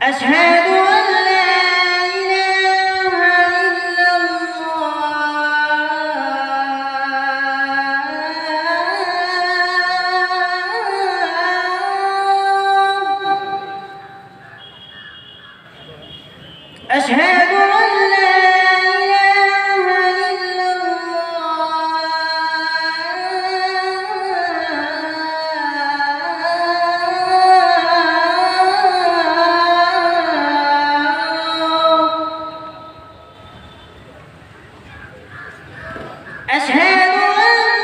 أشهد أن لا إله إلا الله أشهد أن لا إله إلا أشهد أن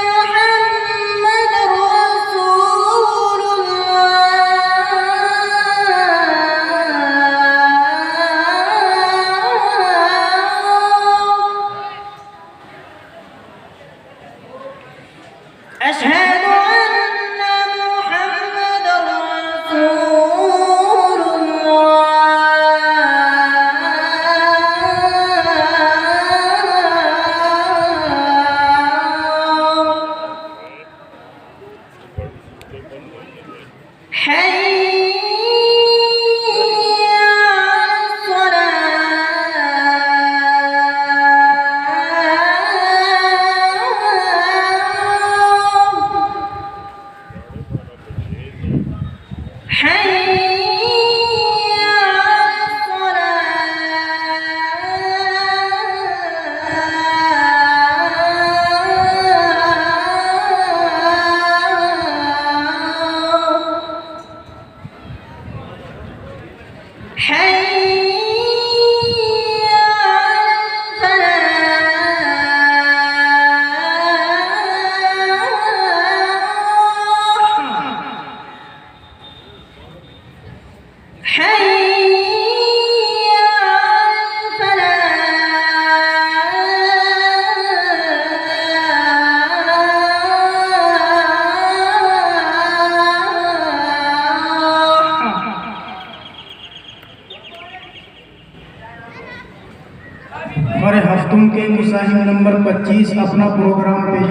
محمد رسول الله أشهد أن محمد رسول حي على الصلاة حي हमारे हफ्तों के मुसाहिब नंबर 25 अपना प्रोग्राम पेश